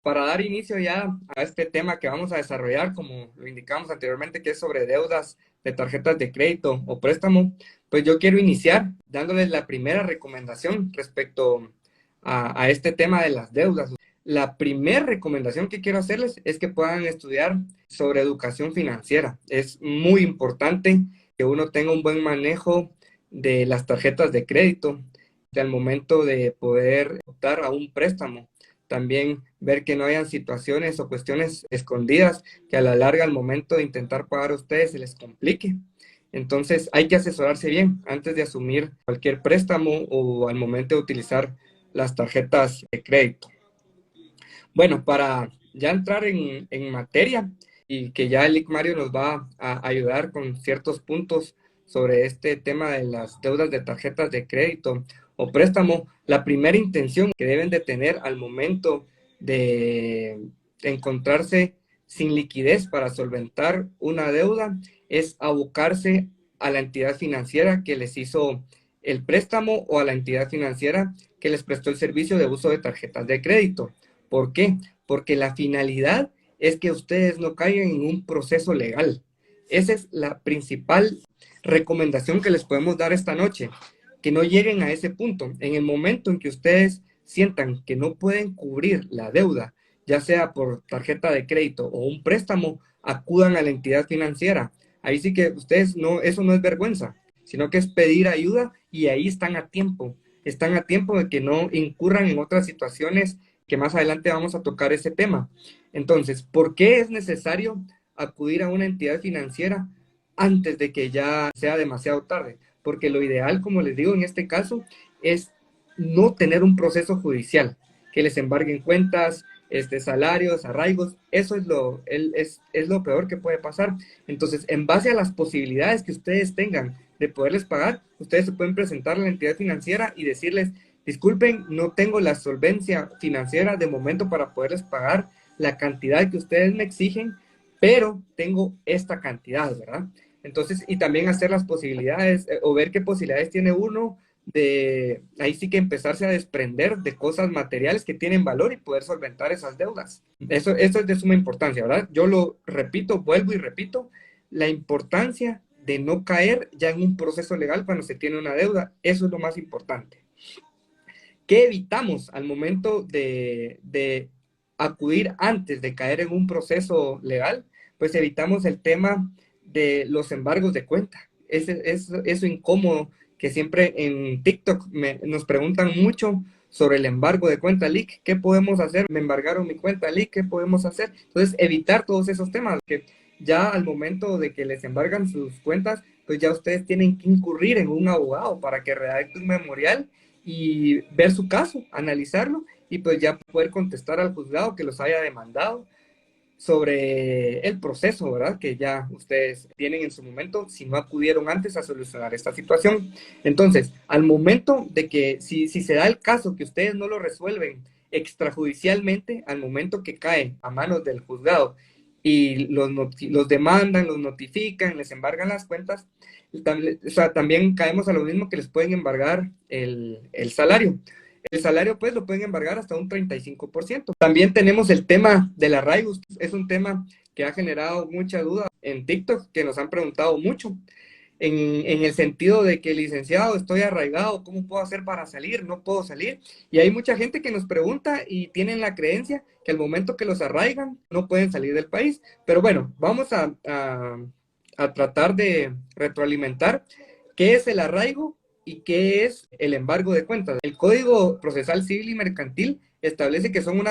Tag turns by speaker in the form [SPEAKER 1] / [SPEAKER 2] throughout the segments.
[SPEAKER 1] Para dar inicio ya a este tema que vamos a desarrollar, como lo indicamos anteriormente, que es sobre deudas de tarjetas de crédito o préstamo, pues yo quiero iniciar dándoles la primera recomendación respecto a este tema de las deudas. La primera recomendación que quiero hacerles es que puedan estudiar sobre educación financiera. Es muy importante que uno tenga un buen manejo de las tarjetas de crédito al momento de poder optar a un préstamo. También ver que no hayan situaciones o cuestiones escondidas que a la larga al momento de intentar pagar a ustedes se les complique. Entonces hay que asesorarse bien antes de asumir cualquier préstamo o al momento de utilizar las tarjetas de crédito. Bueno, para ya entrar en materia y que ya el IC Mario nos va a ayudar con ciertos puntos sobre este tema de las deudas de tarjetas de crédito o préstamo, la primera intención que deben de tener al momento de encontrarse sin liquidez para solventar una deuda es abocarse a la entidad financiera que les hizo el préstamo o a la entidad financiera que les prestó el servicio de uso de tarjetas de crédito. ¿Por qué? Porque la finalidad es que ustedes no caigan en un proceso legal. Esa es la principal recomendación que les podemos dar esta noche, que no lleguen a ese punto. En el momento en que ustedes sientan que no pueden cubrir la deuda, ya sea por tarjeta de crédito o un préstamo, acudan a la entidad financiera. Ahí sí que ustedes no, eso no es vergüenza, sino que es pedir ayuda y ahí están a tiempo de que no incurran en otras situaciones que más adelante vamos a tocar ese tema. Entonces, ¿por qué es necesario acudir a una entidad financiera antes de que ya sea demasiado tarde? Porque lo ideal, como les digo en este caso, es no tener un proceso judicial, que les embarguen cuentas, salarios, arraigos, eso es lo peor que puede pasar. Entonces, en base a las posibilidades que ustedes tengan de poderles pagar, ustedes se pueden presentar a la entidad financiera y decirles, disculpen, no tengo la solvencia financiera de momento para poderles pagar la cantidad que ustedes me exigen, pero tengo esta cantidad, ¿verdad? Entonces, y también hacer las posibilidades o ver qué posibilidades tiene uno de ahí sí que empezarse a desprender de cosas materiales que tienen valor y poder solventar esas deudas. Eso es de suma importancia, ¿verdad? Yo lo repito, vuelvo y repito, la importancia de no caer ya en un proceso legal cuando se tiene una deuda, eso es lo más importante. ¿Qué evitamos al momento de acudir antes de caer en un proceso legal? Pues evitamos el tema de los embargos de cuenta. Eso incómodo que siempre en TikTok nos preguntan mucho sobre el embargo de cuenta leak. ¿Qué podemos hacer? Me embargaron mi cuenta leak, ¿qué podemos hacer? Entonces, evitar todos esos temas, que ya al momento de que les embargan sus cuentas, pues ya ustedes tienen que incurrir en un abogado para que redacte un memorial y ver su caso, analizarlo y pues ya poder contestar al juzgado que los haya demandado sobre el proceso, ¿verdad? Que ya ustedes tienen en su momento si no acudieron antes a solucionar esta situación. Entonces, al momento de que si se da el caso que ustedes no lo resuelven extrajudicialmente, al momento que cae a manos del juzgado y los demandan, los notifican, les embargan las cuentas, o sea, también caemos a lo mismo que les pueden embargar el salario. El salario, pues, lo pueden embargar hasta un 35%. También tenemos el tema del arraigo. Es un tema que ha generado mucha duda en TikTok, que nos han preguntado mucho, en el sentido de que, licenciado, estoy arraigado, ¿cómo puedo hacer para salir? No puedo salir. Y hay mucha gente que nos pregunta y tienen la creencia que al momento que los arraigan, no pueden salir del país. Pero bueno, vamos a tratar de retroalimentar qué es el arraigo y qué es el embargo de cuentas. El Código Procesal Civil y Mercantil establece que son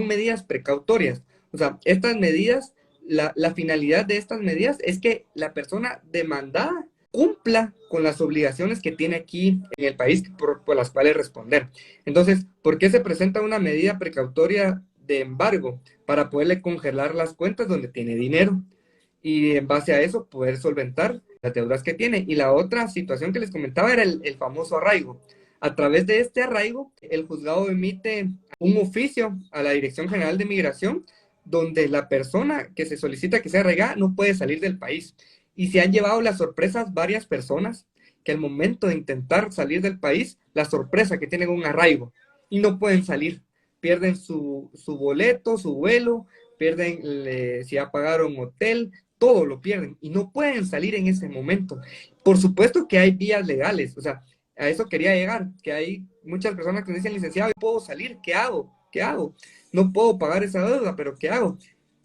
[SPEAKER 1] medidas precautorias. O sea, estas medidas, la finalidad de estas medidas es que la persona demandada cumpla con las obligaciones que tiene aquí en el país por las cuales responder. Entonces, ¿por qué se presenta una medida precautoria de embargo? Para poderle congelar las cuentas donde tiene dinero y en base a eso poder solventar las deudas que tiene. Y la otra situación que les comentaba era el famoso arraigo. A través de este arraigo, el juzgado emite un oficio a la Dirección General de Migración donde la persona que se solicita que sea arraigada no puede salir del país. Y se han llevado las sorpresas varias personas que al momento de intentar salir del país, la sorpresa que tienen un arraigo y no pueden salir. pierden su boleto, su vuelo, pierden si ya pagaron hotel, todo lo pierden y no pueden salir en ese momento. Por supuesto que hay vías legales, o sea, a eso quería llegar, que hay muchas personas que dicen, licenciado, ¿yo puedo salir? ¿Qué hago? ¿Qué hago? No puedo pagar esa deuda, pero ¿qué hago?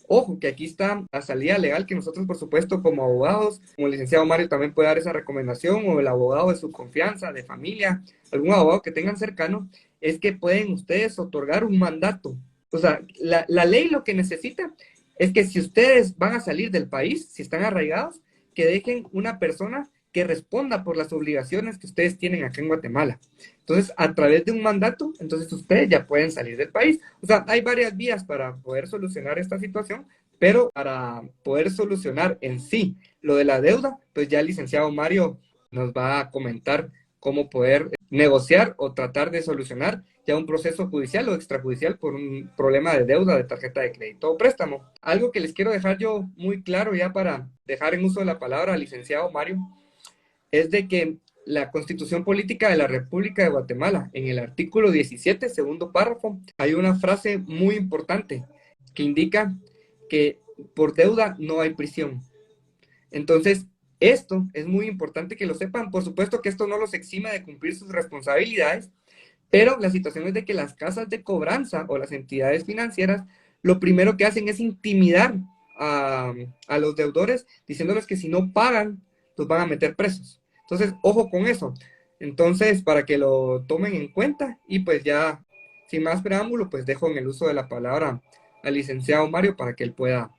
[SPEAKER 1] Ojo, que aquí está la salida legal que nosotros, por supuesto, como abogados, como el licenciado Mario también puede dar esa recomendación, o el abogado de su confianza, de familia, algún abogado que tengan cercano, es que pueden ustedes otorgar un mandato. O sea, la ley lo que necesita es que si ustedes van a salir del país, si están arraigados, que dejen una persona que responda por las obligaciones que ustedes tienen acá en Guatemala. Entonces, a través de un mandato, entonces ustedes ya pueden salir del país. O sea, hay varias vías para poder solucionar esta situación, pero para poder solucionar en sí lo de la deuda, pues ya el licenciado Mario nos va a comentar cómo poder negociar o tratar de solucionar ya un proceso judicial o extrajudicial por un problema de deuda de tarjeta de crédito o préstamo. Algo que les quiero dejar yo muy claro ya para dejar en uso la palabra al licenciado Mario, es de que la Constitución Política de la República de Guatemala, en el artículo 17, segundo párrafo, hay una frase muy importante que indica que por deuda no hay prisión. Entonces, esto es muy importante que lo sepan. Por supuesto que esto no los exime de cumplir sus responsabilidades, pero la situación es de que las casas de cobranza o las entidades financieras lo primero que hacen es intimidar a los deudores diciéndoles que si no pagan, los van a meter presos. Entonces, ojo con eso. Entonces, para que lo tomen en cuenta y pues ya, sin más preámbulo, pues dejo en el uso de la palabra al licenciado Mario para que él pueda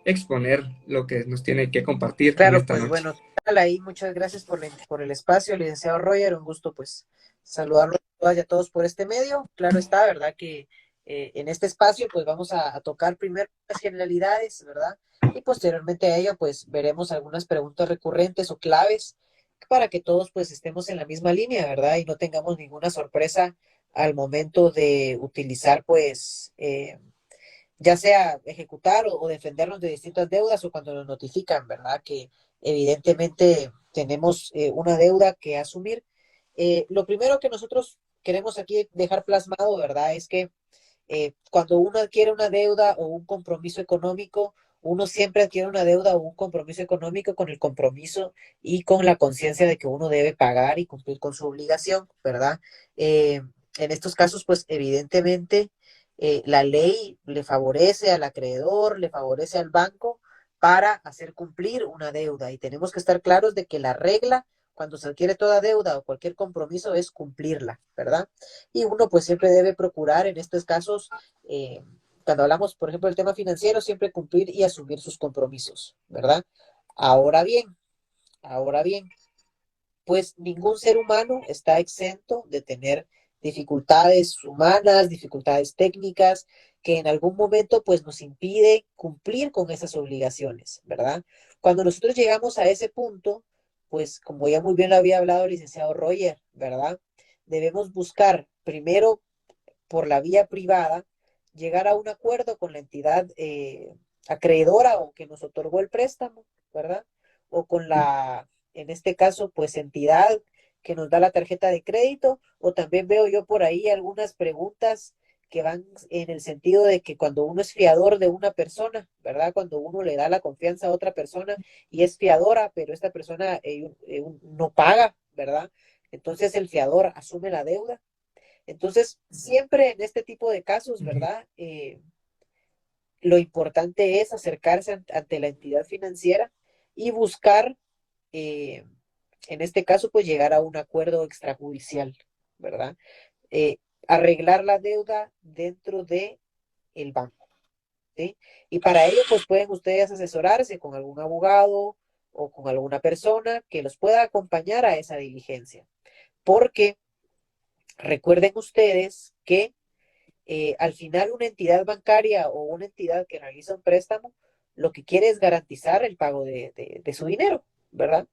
[SPEAKER 1] exponer lo que nos tiene que compartir en
[SPEAKER 2] Claro,
[SPEAKER 1] esta
[SPEAKER 2] pues
[SPEAKER 1] noche.
[SPEAKER 2] bueno, tal ahí, muchas gracias por el espacio, licenciado Roger, un gusto pues saludarlos a todas y a todos por este medio. Claro está, ¿verdad? Que en este espacio pues vamos a tocar primero las generalidades, ¿verdad? Y posteriormente a ello pues veremos algunas preguntas recurrentes o claves para que todos pues estemos en la misma línea, ¿verdad? Y no tengamos ninguna sorpresa al momento de utilizar pues ya sea ejecutar o defendernos de distintas deudas o cuando nos notifican, ¿verdad? Que evidentemente tenemos una deuda que asumir. Lo primero que nosotros queremos aquí dejar plasmado, ¿verdad? Es que cuando uno adquiere una deuda o un compromiso económico, uno siempre adquiere una deuda o un compromiso económico con el compromiso y con la conciencia de que uno debe pagar y cumplir con su obligación, ¿verdad? En estos casos, pues evidentemente la ley le favorece al acreedor, le favorece al banco para hacer cumplir una deuda y tenemos que estar claros de que la regla cuando se adquiere toda deuda o cualquier compromiso es cumplirla, ¿verdad? Y uno pues siempre debe procurar en estos casos, cuando hablamos, por ejemplo, del tema financiero, siempre cumplir y asumir sus compromisos, ¿verdad? Ahora bien, ahora bien, pues ningún ser humano está exento de tener dificultades humanas, dificultades técnicas, que en algún momento pues nos impide cumplir con esas obligaciones, ¿verdad? Cuando nosotros llegamos a ese punto, pues como ya muy bien lo había hablado el licenciado Roger, ¿verdad? Debemos buscar primero por la vía privada llegar a un acuerdo con la entidad acreedora o que nos otorgó el préstamo, ¿verdad? O con la, en este caso, pues entidad que nos da la tarjeta de crédito, o también veo yo por ahí algunas preguntas que van en el sentido de que cuando uno es fiador de una persona, ¿verdad? Cuando uno le da la confianza a otra persona y es fiadora, pero esta persona no paga, ¿verdad? Entonces el fiador asume la deuda. Entonces, siempre en este tipo de casos, ¿verdad? Lo importante es acercarse ante la entidad financiera y buscar, eh, en este caso, pues llegar a un acuerdo extrajudicial, ¿verdad? Arreglar la deuda dentro de el banco, ¿sí? Y para ello, pues pueden ustedes asesorarse con algún abogado o con alguna persona que los pueda acompañar a esa diligencia. Porque recuerden ustedes que al final una entidad bancaria o una entidad que realiza un préstamo, lo que quiere es garantizar el pago de su dinero, ¿verdad?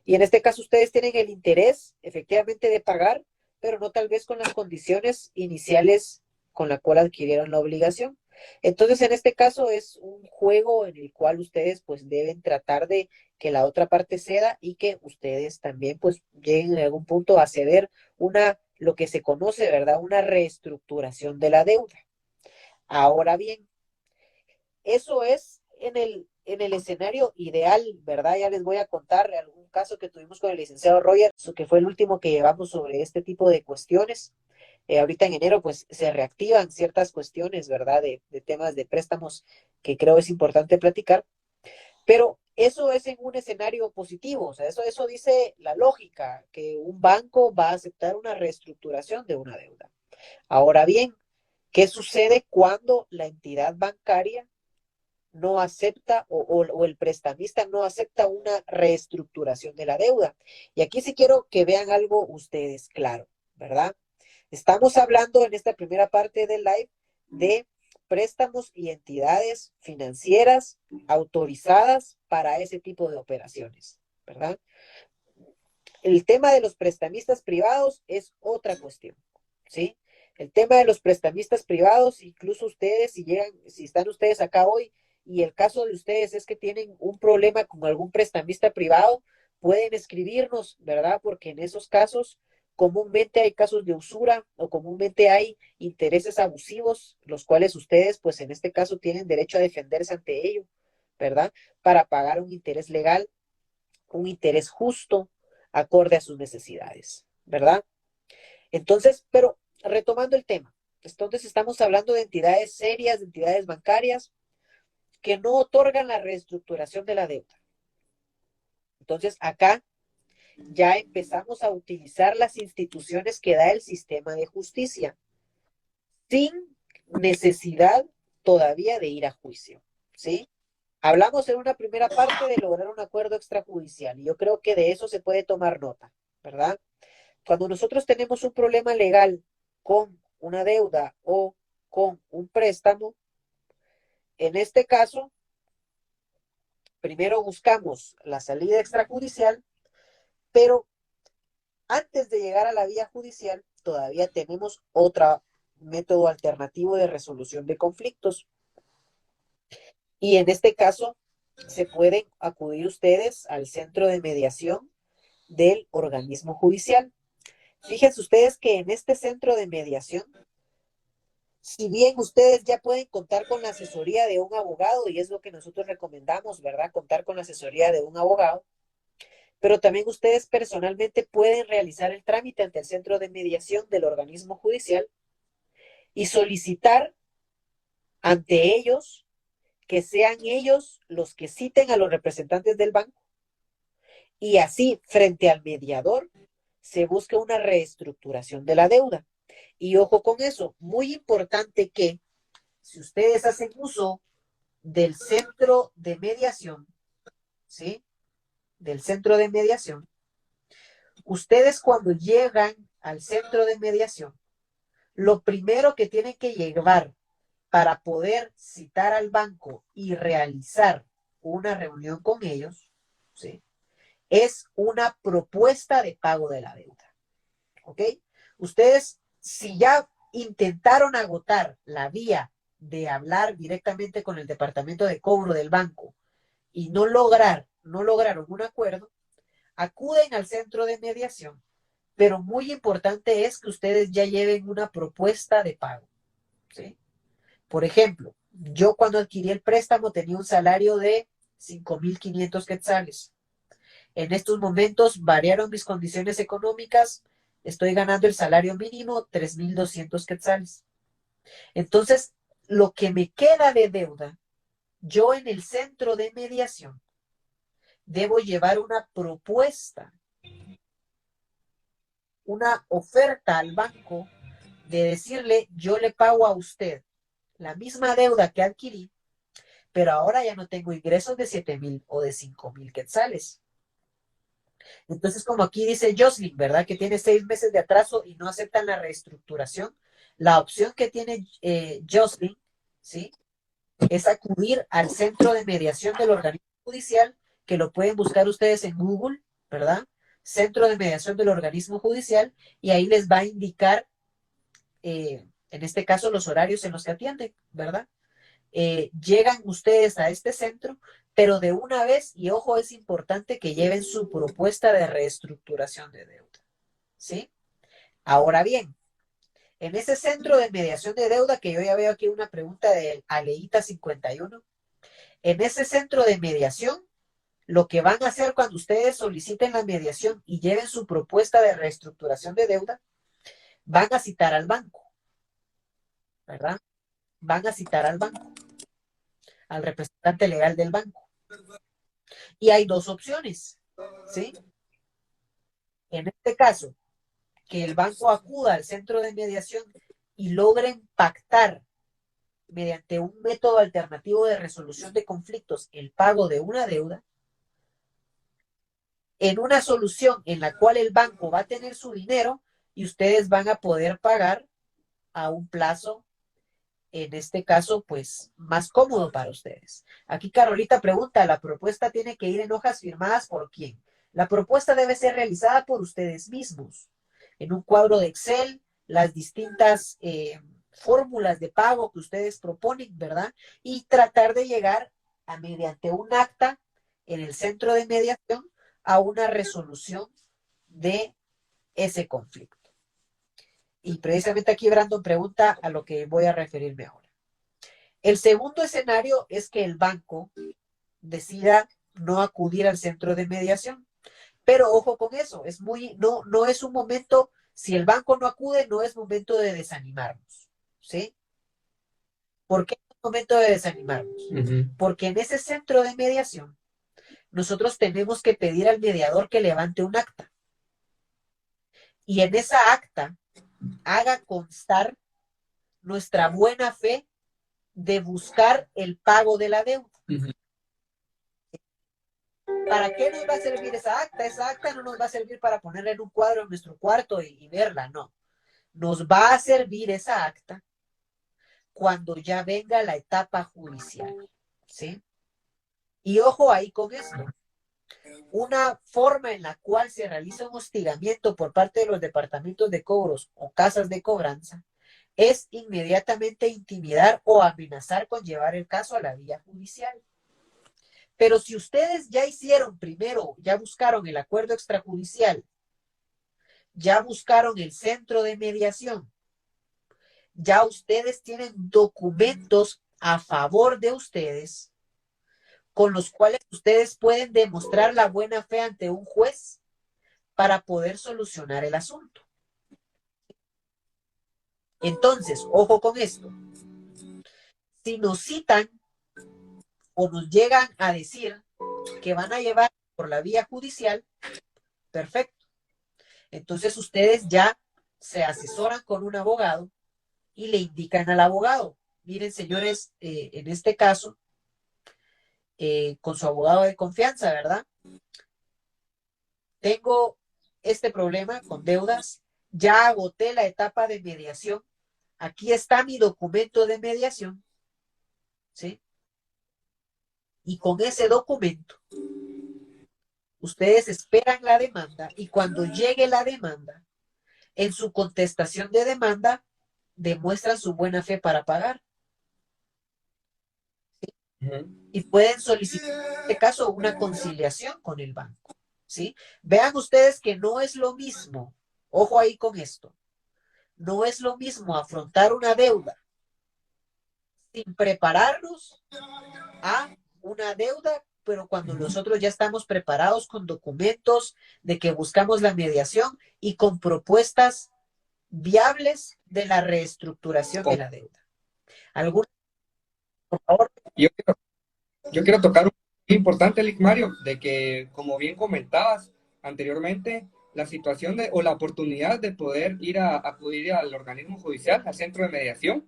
[SPEAKER 2] Y en este caso ustedes tienen el interés efectivamente de pagar, pero no tal vez con las condiciones iniciales con la cual adquirieron la obligación. Entonces, en este caso es un juego en el cual ustedes pues deben tratar de que la otra parte ceda y que ustedes también pues lleguen en algún punto a ceder una, lo que se conoce, ¿verdad? Una reestructuración de la deuda, Ahora bien, eso es en el escenario ideal, ¿verdad? Ya les voy a contar algún caso que tuvimos con el licenciado Roger, que fue el último que llevamos sobre este tipo de cuestiones. Ahorita en enero, pues se reactivan ciertas cuestiones, ¿verdad? De temas de préstamos que creo es importante platicar. Pero eso es en un escenario positivo, o sea, eso dice la lógica, que un banco va a aceptar una reestructuración de una deuda. Ahora bien, ¿qué sucede cuando la entidad bancaria no acepta o el prestamista no acepta una reestructuración de la deuda? Y aquí sí quiero que vean algo ustedes claro, ¿verdad? Estamos hablando en esta primera parte del live de préstamos y entidades financieras autorizadas para ese tipo de operaciones, ¿verdad? El tema de los prestamistas privados es otra cuestión, ¿sí? El tema de los prestamistas privados, incluso ustedes, si llegan, si están ustedes acá hoy y el caso de ustedes es que tienen un problema con algún prestamista privado, pueden escribirnos, ¿verdad? Porque en esos casos comúnmente hay casos de usura o comúnmente hay intereses abusivos, los cuales ustedes, pues en este caso, tienen derecho a defenderse ante ello, ¿verdad? Para pagar un interés legal, un interés justo, acorde a sus necesidades, ¿verdad? Entonces, pero retomando el tema, entonces estamos hablando de entidades serias, de entidades bancarias que no otorgan la reestructuración de la deuda. Entonces, acá ya empezamos a utilizar las instituciones que da el sistema de justicia sin necesidad todavía de ir a juicio, ¿sí? Hablamos en una primera parte de lograr un acuerdo extrajudicial y yo creo que de eso se puede tomar nota, ¿verdad? Cuando nosotros tenemos un problema legal con una deuda o con un préstamo, en este caso, primero buscamos la salida extrajudicial, pero antes de llegar a la vía judicial, todavía tenemos otro método alternativo de resolución de conflictos. Y en este caso, se pueden acudir ustedes al centro de mediación del organismo judicial. Fíjense ustedes que en este centro de mediación, si bien ustedes ya pueden contar con la asesoría de un abogado, y es lo que nosotros recomendamos, ¿verdad? Contar con la asesoría de un abogado, pero también ustedes personalmente pueden realizar el trámite ante el centro de mediación del organismo judicial y solicitar ante ellos que sean ellos los que citen a los representantes del banco y así, frente al mediador, se busca una reestructuración de la deuda. Y ojo con eso, muy importante que si ustedes hacen uso del centro de mediación, ¿sí? Del centro de mediación, ustedes cuando llegan al centro de mediación, lo primero que tienen que llevar para poder citar al banco y realizar una reunión con ellos, ¿sí? Es una propuesta de pago de la deuda. ¿Ok? Ustedes, si ya intentaron agotar la vía de hablar directamente con el departamento de cobro del banco y no lograron un acuerdo, acuden al centro de mediación, pero muy importante es que ustedes ya lleven una propuesta de pago, ¿sí? Por ejemplo, yo cuando adquirí el préstamo tenía un salario de 5,500 quetzales. En estos momentos variaron mis condiciones económicas. Estoy ganando el salario mínimo, 3,200 quetzales. Entonces, lo que me queda de deuda, yo en el centro de mediación debo llevar una propuesta, una oferta al banco de decirle, yo le pago a usted la misma deuda que adquirí, pero ahora ya no tengo ingresos de 7,000 o de 5,000 quetzales. Entonces, como aquí dice Jocelyn, ¿verdad? Que tiene 6 meses de atraso y no aceptan la reestructuración. La opción que tiene Jocelyn, ¿sí? Es acudir al centro de mediación del organismo judicial, que lo pueden buscar ustedes en Google, ¿verdad? Centro de mediación del organismo judicial, y ahí les va a indicar, en este caso, los horarios en los que atienden, ¿verdad? Llegan ustedes a este centro, pero de una vez, y ojo, es importante que lleven su propuesta de reestructuración de deuda, ¿sí? Ahora bien, En ese centro de mediación de deuda, que yo ya veo aquí una pregunta de Aleita 51, en ese centro de mediación, lo que van a hacer cuando ustedes soliciten la mediación y lleven su propuesta de reestructuración de deuda, van a citar al banco, ¿verdad? Van a citar al banco, al representante legal del banco. Y hay dos opciones, ¿sí? En este caso, que el banco acuda al centro de mediación y logren pactar mediante un método alternativo de resolución de conflictos el pago de una deuda, en una solución en la cual el banco va a tener su dinero y ustedes van a poder pagar a un plazo, en este caso, pues más cómodo para ustedes. Aquí Carolita pregunta, ¿la propuesta tiene que ir en hojas firmadas por quién? La propuesta debe ser realizada por ustedes mismos, en un cuadro de Excel, las distintas fórmulas de pago que ustedes proponen, ¿verdad? Y tratar de llegar a, mediante un acta en el centro de mediación, a una resolución de ese conflicto. Y precisamente aquí Brandon pregunta a lo que voy a referirme ahora. El segundo escenario es que el banco decida no acudir al centro de mediación. Pero ojo con eso, no es un momento, si el banco no acude, no es momento de desanimarnos, ¿sí? ¿Por qué es momento de desanimarnos? Porque en ese centro de mediación, nosotros tenemos que pedir al mediador que levante un acta. Y en esa acta haga constar nuestra buena fe de buscar el pago de la deuda. ¿Para qué nos va a servir esa acta? Esa acta no nos va a servir para ponerla en un cuadro en nuestro cuarto y verla, no. Nos va a servir esa acta cuando ya venga la etapa judicial, ¿sí? Y ojo ahí con esto. Una forma en la cual se realiza un hostigamiento por parte de los departamentos de cobros o casas de cobranza es inmediatamente intimidar o amenazar con llevar el caso a la vía judicial. Pero si ustedes ya hicieron primero, ya buscaron el acuerdo extrajudicial, ya buscaron el centro de mediación, ya ustedes tienen documentos a favor de ustedes con los cuales ustedes pueden demostrar la buena fe ante un juez para poder solucionar el asunto. Entonces, ojo con esto. Si nos citan o nos llegan a decir que van a llevar por la vía judicial, perfecto. Entonces ustedes ya se asesoran con un abogado y le indican al abogado, miren señores, en este caso, con su abogado de confianza, ¿verdad? Tengo este problema con deudas, ya agoté la etapa de mediación, aquí está mi documento de mediación, ¿sí? Y con ese documento, ustedes esperan la demanda y cuando llegue la demanda, en su contestación de demanda, demuestran su buena fe para pagar. Y pueden solicitar, en este caso, una conciliación con el banco, ¿sí? Vean ustedes que no es lo mismo, ojo ahí con esto, no es lo mismo afrontar una deuda sin prepararnos a una deuda, pero cuando nosotros ya estamos preparados con documentos de que buscamos la mediación y con propuestas viables de la reestructuración de la deuda. ¿Alguna, por favor?
[SPEAKER 1] Yo quiero tocar un punto importante, Lic Mario, de que, como bien comentabas anteriormente, la situación o la oportunidad de poder acudir al organismo judicial, al centro de mediación,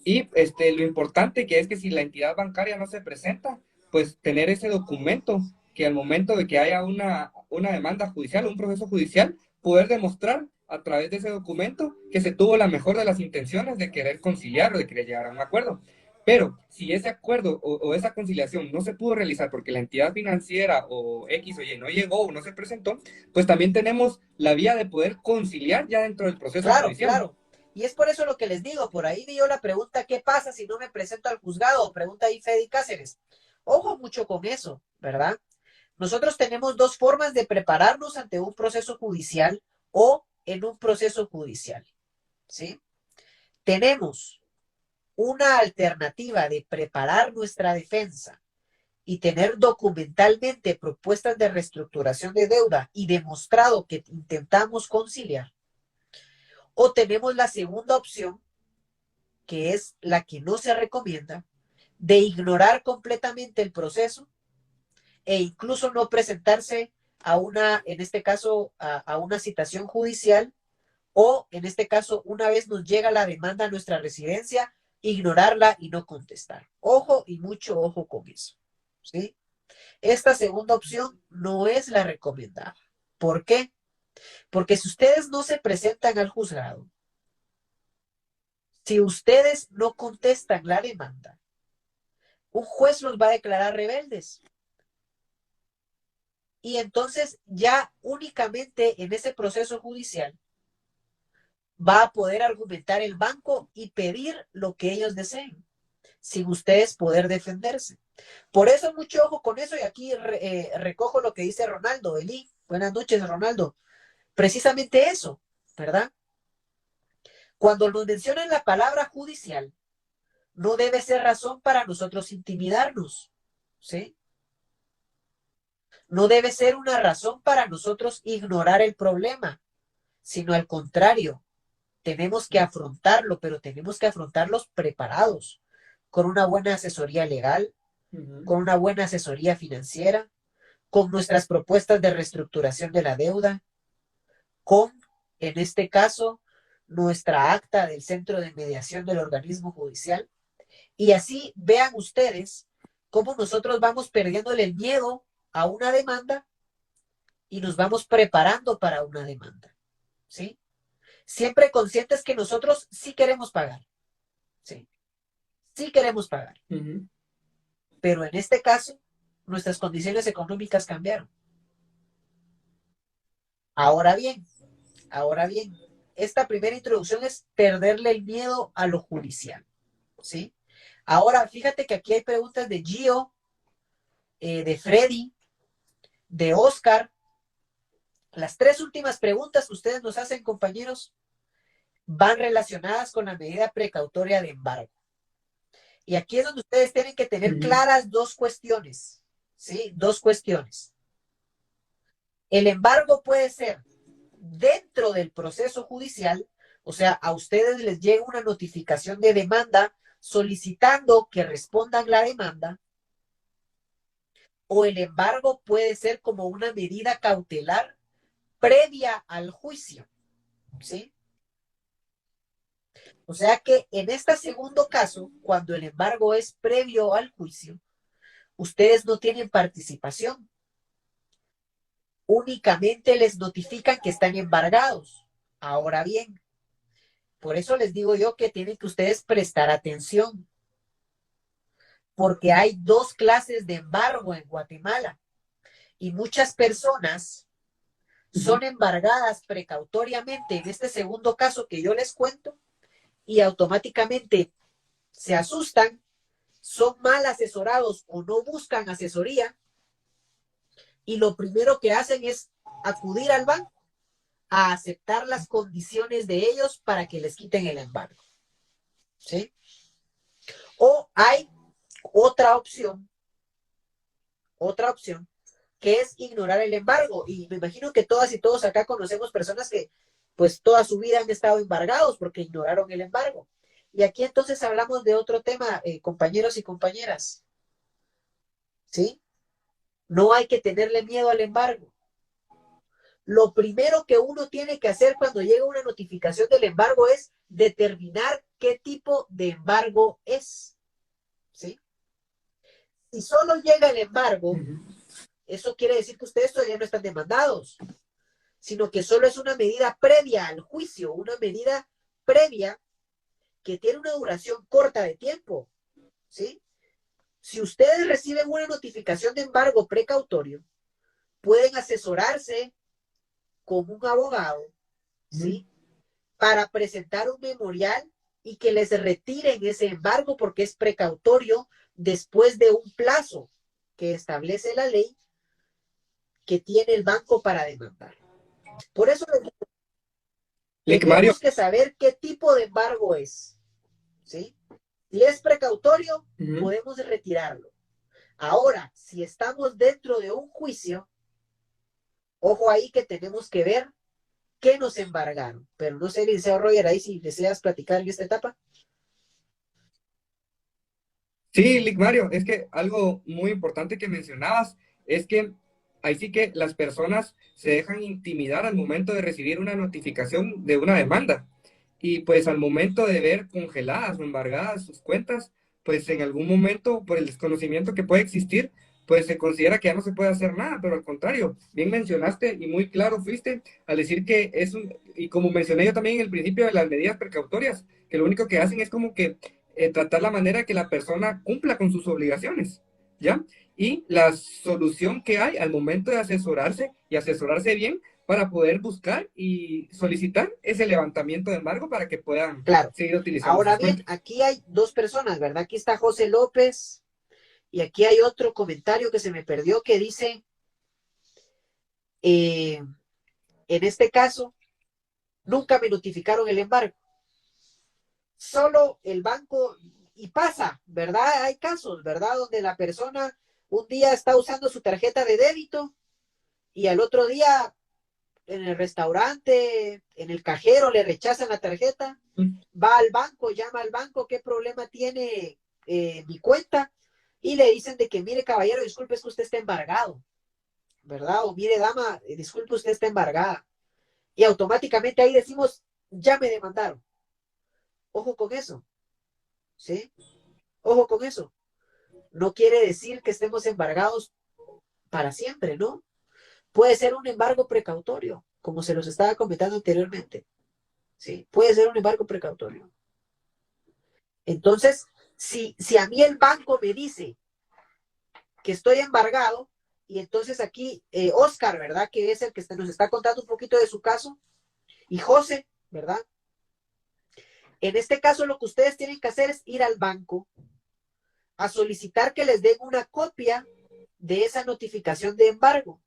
[SPEAKER 1] y lo importante que es que si la entidad bancaria no se presenta, pues tener ese documento que al momento de que haya una demanda judicial o un proceso judicial, poder demostrar a través de ese documento que se tuvo la mejor de las intenciones de querer conciliar o de querer llegar a un acuerdo. Pero si ese acuerdo o esa conciliación no se pudo realizar porque la entidad financiera o X o Y no llegó o no se presentó, pues también tenemos la vía de poder conciliar ya dentro del proceso judicial.
[SPEAKER 2] Claro. Y es por eso lo que les digo, por ahí vi yo la pregunta, ¿qué pasa si no me presento al juzgado? Pregunta ahí Freddy Cáceres. Ojo mucho con eso, ¿verdad? Nosotros tenemos dos formas de prepararnos ante un proceso judicial o en un proceso judicial, ¿sí? tenemos una alternativa de preparar nuestra defensa y tener documentalmente propuestas de reestructuración de deuda y demostrado que intentamos conciliar, o tenemos la segunda opción, que es la que no se recomienda, de ignorar completamente el proceso e incluso no presentarse a una, en este caso, a una citación judicial, o en este caso, una vez nos llega la demanda a nuestra residencia, ignorarla y no contestar. Ojo y mucho ojo con eso, ¿sí? Esta segunda opción no es la recomendada. ¿Por qué? Porque si ustedes no se presentan al juzgado, si ustedes no contestan la demanda, un juez los va a declarar rebeldes. Y entonces ya únicamente en ese proceso judicial va a poder argumentar el banco y pedir lo que ellos deseen, sin ustedes poder defenderse. Por eso mucho ojo con eso, y aquí recojo lo que dice Ronaldo, Eli. Buenas noches, Ronaldo. Precisamente eso, ¿verdad? Cuando nos mencionan la palabra judicial, no debe ser razón para nosotros intimidarnos, ¿sí? No debe ser una razón para nosotros ignorar el problema, sino al contrario, tenemos que afrontarlo, pero tenemos que afrontarlos preparados, con una buena asesoría legal, con una buena asesoría financiera, con nuestras propuestas de reestructuración de la deuda, con, en este caso, nuestra acta del Centro de Mediación del Organismo Judicial. Y así vean ustedes cómo nosotros vamos perdiéndole el miedo a una demanda y nos vamos preparando para una demanda, ¿sí? Siempre conscientes que nosotros sí queremos pagar, ¿sí? Sí queremos pagar. Pero en este caso, nuestras condiciones económicas cambiaron. Ahora bien, esta primera introducción es perderle el miedo a lo judicial, ¿sí? Ahora, fíjate que aquí hay preguntas de Gio, de Freddy, de Oscar. Las tres últimas preguntas que ustedes nos hacen, compañeros, van relacionadas con la medida precautoria de embargo. Y aquí es donde ustedes tienen que tener claras dos cuestiones, ¿sí? Dos cuestiones. El embargo puede ser dentro del proceso judicial, o sea, a ustedes les llega una notificación de demanda solicitando que respondan la demanda, o el embargo puede ser como una medida cautelar previa al juicio, ¿sí? O sea que en este segundo caso, cuando el embargo es previo al juicio, ustedes no tienen participación, únicamente les notifican que están embargados. Ahora bien, por eso les digo yo que tienen que ustedes prestar atención, porque hay dos clases de embargo en Guatemala y muchas personas son embargadas precautoriamente en este segundo caso que yo les cuento y automáticamente se asustan, son mal asesorados o no buscan asesoría y lo primero que hacen es acudir al banco a aceptar las condiciones de ellos para que les quiten el embargo, ¿sí? O hay otra opción, que es ignorar el embargo. Y me imagino que todas y todos acá conocemos personas que pues toda su vida han estado embargados porque ignoraron el embargo. Y aquí entonces hablamos de otro tema, compañeros y compañeras, ¿sí? No hay que tenerle miedo al embargo. Lo primero que uno tiene que hacer cuando llega una notificación del embargo es determinar qué tipo de embargo es, ¿sí? Si solo llega el embargo, eso quiere decir que ustedes todavía no están demandados, sino que solo es una medida previa al juicio, una medida previa que tiene una duración corta de tiempo, ¿sí? Si ustedes reciben una notificación de embargo precautorio, pueden asesorarse con un abogado, ¿sí? Para presentar un memorial y que les retiren ese embargo porque es precautorio después de un plazo que establece la ley que tiene el banco para demandar. Por eso
[SPEAKER 1] Mario,
[SPEAKER 2] tenemos que saber qué tipo de embargo es. ¿sí? Si es precautorio,
[SPEAKER 1] Ujú.
[SPEAKER 2] podemos retirarlo. Ahora, si estamos dentro de un juicio, ojo ahí que tenemos que ver qué nos embargaron. Pero no sé, licenciado Roger, ahí si deseas platicar en esta etapa.
[SPEAKER 1] Sí, Lick Mario, es que algo muy importante que mencionabas es que ahí sí que las personas se dejan intimidar al momento de recibir una notificación de una demanda. Y pues al momento de ver congeladas o embargadas sus cuentas, pues en algún momento, por el desconocimiento que puede existir, pues se considera que ya no se puede hacer nada, pero al contrario, bien mencionaste y muy claro fuiste al decir que es un, y como mencioné yo también en el principio de las medidas precautorias, que lo único que hacen es como que tratar la manera que la persona cumpla con sus obligaciones, ¿ya? Y la solución que hay al momento de asesorarse y asesorarse bien para poder buscar y solicitar ese levantamiento de embargo para que puedan
[SPEAKER 2] Claro.
[SPEAKER 1] seguir utilizando
[SPEAKER 2] Ahora
[SPEAKER 1] sus
[SPEAKER 2] bien,
[SPEAKER 1] cuentas.
[SPEAKER 2] aquí hay dos personas, ¿verdad? Aquí está José López y aquí hay otro comentario que se me perdió que dice, en este caso, nunca me notificaron el embargo. Solo el banco, y pasa, ¿verdad? Hay casos, ¿verdad? Donde la persona un día está usando su tarjeta de débito y al otro día en el restaurante, en el cajero, le rechazan la tarjeta, va al banco, llama al banco, ¿qué problema tiene mi cuenta? Y le dicen de que, mire, caballero, disculpe, es que usted está embargado, ¿verdad? O mire, dama, disculpe, usted está embargada. Y automáticamente ahí decimos, ya me demandaron. Ojo con eso, ¿sí? Ojo con eso. No quiere decir que estemos embargados para siempre, ¿no? Puede ser un embargo precautorio, como se los estaba comentando anteriormente, ¿sí? Puede ser un embargo precautorio. Entonces, si a mí el banco me dice que estoy embargado, y entonces aquí Oscar, ¿verdad? Que es el que nos está contando un poquito de su caso, y José, ¿verdad? En este caso lo que ustedes tienen que hacer es ir al banco a solicitar que les den una copia de esa notificación de embargo,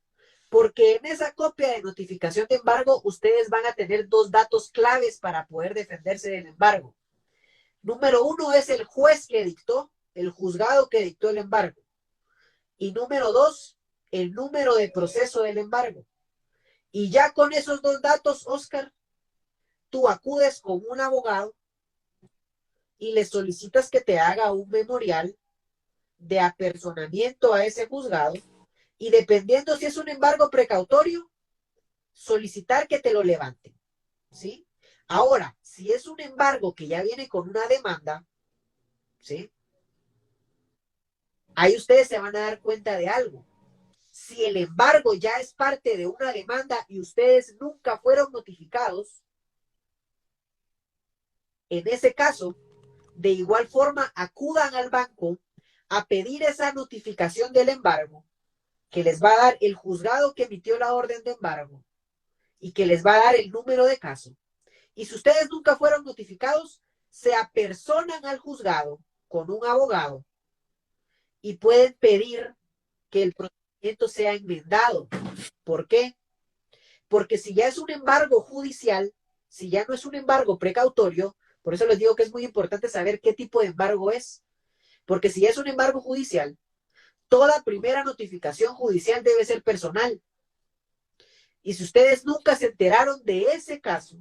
[SPEAKER 2] porque en esa copia de notificación de embargo ustedes van a tener dos datos claves para poder defenderse del embargo. Número uno es el juez que dictó, el juzgado que dictó el embargo. Y número dos, el número de proceso del embargo. Y ya con esos dos datos, Oscar, tú acudes con un abogado y le solicitas que te haga un memorial de apersonamiento a ese juzgado y dependiendo si es un embargo precautorio, solicitar que te lo levanten, ¿sí? Ahora, si es un embargo que ya viene con una demanda, ¿sí? Ahí ustedes se van a dar cuenta de algo. Si el embargo ya es parte de una demanda y ustedes nunca fueron notificados, en ese caso, de igual forma, acudan al banco a pedir esa notificación del embargo que les va a dar el juzgado que emitió la orden de embargo y que les va a dar el número de caso. Y si ustedes nunca fueron notificados, se apersonan al juzgado con un abogado y pueden pedir que el procedimiento sea enmendado. ¿Por qué? Porque si ya es un embargo judicial, si ya no es un embargo precautorio, por eso les digo que es muy importante saber qué tipo de embargo es. Porque si ya es un embargo judicial, toda primera notificación judicial debe ser personal. Y si ustedes nunca se enteraron de ese caso,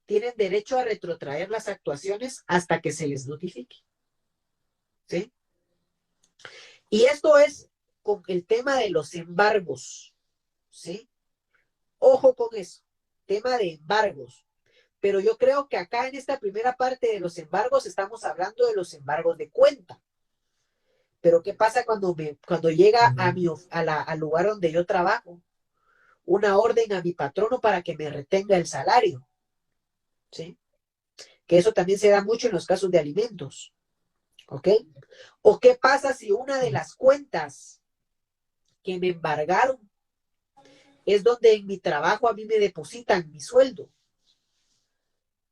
[SPEAKER 2] tienen derecho a retrotraer las actuaciones hasta que se les notifique. ¿Sí? Y esto es con el tema de los embargos. ¿Sí? Ojo con eso. Tema de embargos. Pero yo creo que acá en esta primera parte de los embargos estamos hablando de los embargos de cuenta. Pero ¿qué pasa cuando llega al lugar donde yo trabajo? Una orden a mi patrono para que me retenga el salario. ¿Sí? Que eso también se da mucho en los casos de alimentos. ¿Ok? ¿O qué pasa si una de las cuentas que me embargaron es donde en mi trabajo a mí me depositan mi sueldo?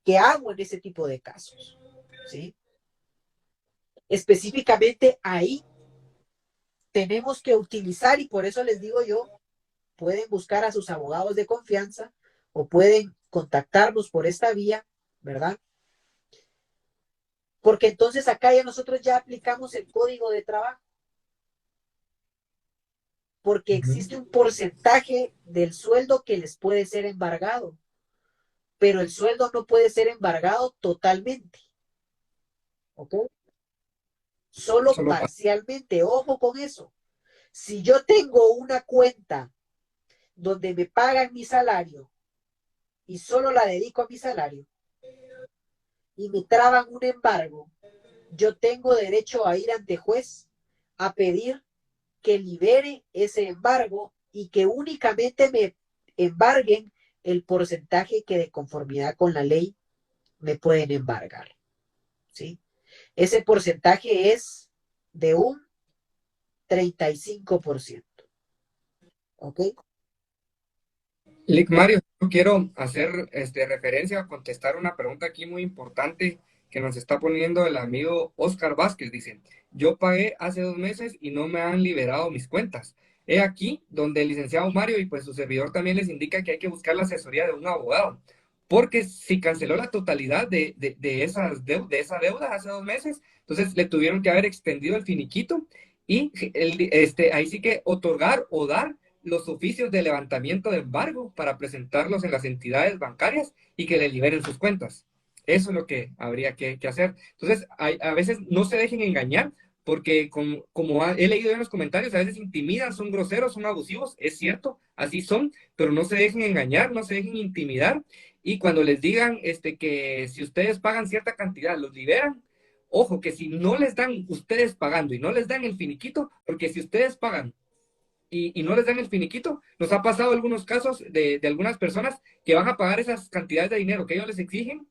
[SPEAKER 2] ¿Qué hago en ese tipo de casos? ¿Sí? Específicamente ahí tenemos que utilizar, y por eso les digo yo, pueden buscar a sus abogados de confianza o pueden contactarnos por esta vía, ¿verdad? Porque entonces acá ya nosotros ya aplicamos el código de trabajo. Porque existe un porcentaje del sueldo que les puede ser embargado, pero el sueldo no puede ser embargado totalmente, ¿ok? Solo
[SPEAKER 1] Solo para...
[SPEAKER 2] parcialmente, ojo con eso. Si yo tengo una cuenta donde me pagan mi salario y solo la dedico a mi salario y me traban un embargo, yo tengo derecho a ir ante juez a pedir que libere ese embargo y que únicamente me embarguen el porcentaje que de conformidad con la ley me pueden embargar, ¿sí? Ese porcentaje es de un 35%, ¿ok?
[SPEAKER 1] Lick Mario, yo quiero hacer referencia a contestar una pregunta aquí muy importante que nos está poniendo el amigo Oscar Vázquez. Dice, yo pagué hace 2 meses y no me han liberado mis cuentas. He aquí donde el licenciado Mario y pues su servidor también les indica que hay que buscar la asesoría de un abogado. Porque si canceló la totalidad de esa deuda hace 2 meses, entonces le tuvieron que haber extendido el finiquito y ahí sí que otorgar o dar los oficios de levantamiento de embargo para presentarlos en las entidades bancarias y que le liberen sus cuentas. Eso es lo que habría que hacer. Entonces, a veces no se dejen engañar porque como he leído en los comentarios, a veces intimidan, son groseros, son abusivos, es cierto, así son, pero no se dejen engañar, no se dejen intimidar y cuando les digan que si ustedes pagan cierta cantidad, los liberan. Ojo, que si no les dan ustedes pagando y no les dan el finiquito, porque si ustedes pagan y no les dan el finiquito. Nos ha pasado algunos casos de algunas personas que van a pagar esas cantidades de dinero que ellos les exigen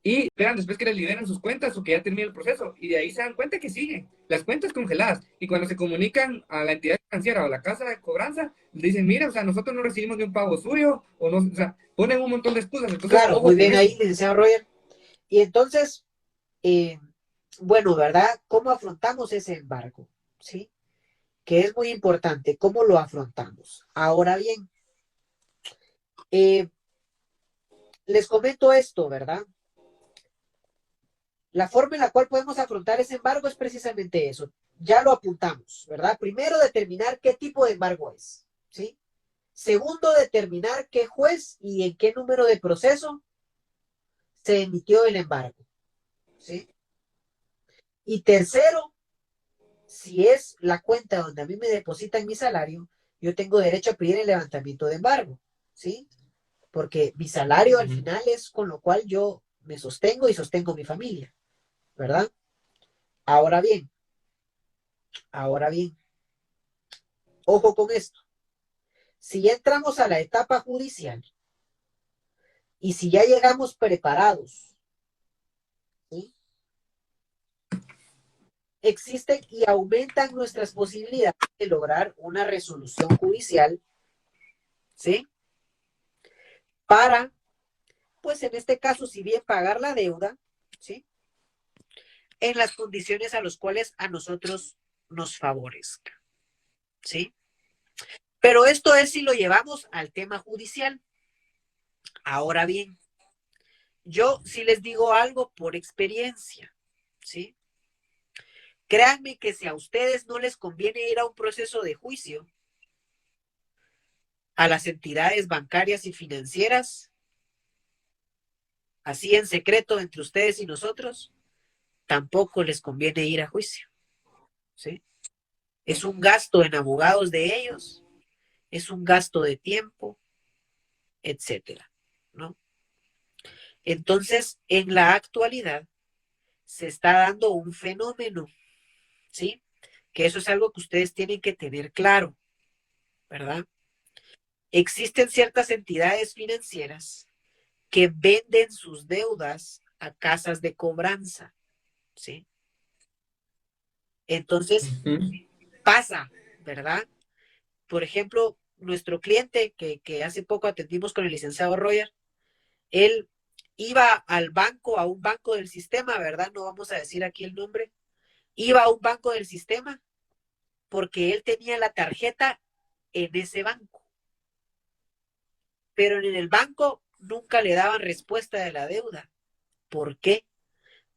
[SPEAKER 1] y esperan después que les liberen sus cuentas o que ya termine el proceso. Y de ahí se dan cuenta que siguen las cuentas congeladas. Y cuando se comunican a la entidad financiera o a la casa de cobranza, dicen, mira, o sea, nosotros no recibimos ni un pago suyo, o no, o sea, ponen un montón de excusas. Entonces,
[SPEAKER 2] Claro, muy
[SPEAKER 1] ojo con
[SPEAKER 2] bien
[SPEAKER 1] eso.
[SPEAKER 2] ahí, licenciado Roger. Y entonces, eh, bueno, ¿verdad? ¿Cómo afrontamos ese embargo? ¿Sí? Que es muy importante, ¿cómo lo afrontamos? Ahora bien, eh, les comento esto, ¿verdad? La forma en la cual podemos afrontar ese embargo es precisamente eso. Ya lo apuntamos, ¿verdad? Primero, determinar qué tipo de embargo es, ¿sí? Segundo, determinar qué juez y en qué número de proceso se emitió el embargo, ¿sí? Y tercero, si es la cuenta donde a mí me depositan mi salario, yo tengo derecho a pedir el levantamiento de embargo, ¿sí? Porque mi salario al final es con lo cual yo me sostengo y sostengo mi familia, ¿verdad? Ahora bien, ahora bien, ojo con esto. Si ya entramos a la etapa judicial y si ya llegamos preparados, ¿sí? Existen y aumentan nuestras posibilidades de lograr una resolución judicial, ¿sí? Para, pues en este caso, si bien pagar la deuda, ¿sí? En las condiciones a las cuales a nosotros nos favorezca, ¿sí? Pero esto es si lo llevamos al tema judicial. Ahora bien, yo sí les digo algo por experiencia, ¿sí? Créanme que si a ustedes no les conviene ir a un proceso de juicio a las entidades bancarias y financieras, así en secreto entre ustedes y nosotros, tampoco les conviene ir a juicio, ¿sí? Es un gasto en abogados de ellos, es un gasto de tiempo, etcétera, ¿no? Entonces, en la actualidad se está dando un fenómeno, ¿sí? Que eso es algo que ustedes tienen que tener claro, ¿verdad? Existen ciertas entidades financieras que venden sus deudas a casas de cobranza, ¿sí? Entonces, pasa, ¿verdad? Por ejemplo, nuestro cliente que hace poco atendimos con el licenciado Roger, él iba al banco, a un banco del sistema, ¿verdad? No vamos a decir aquí el nombre. Iba a un banco del sistema porque él tenía la tarjeta en ese banco, pero en el banco nunca le daban respuesta de la deuda. ¿Por qué?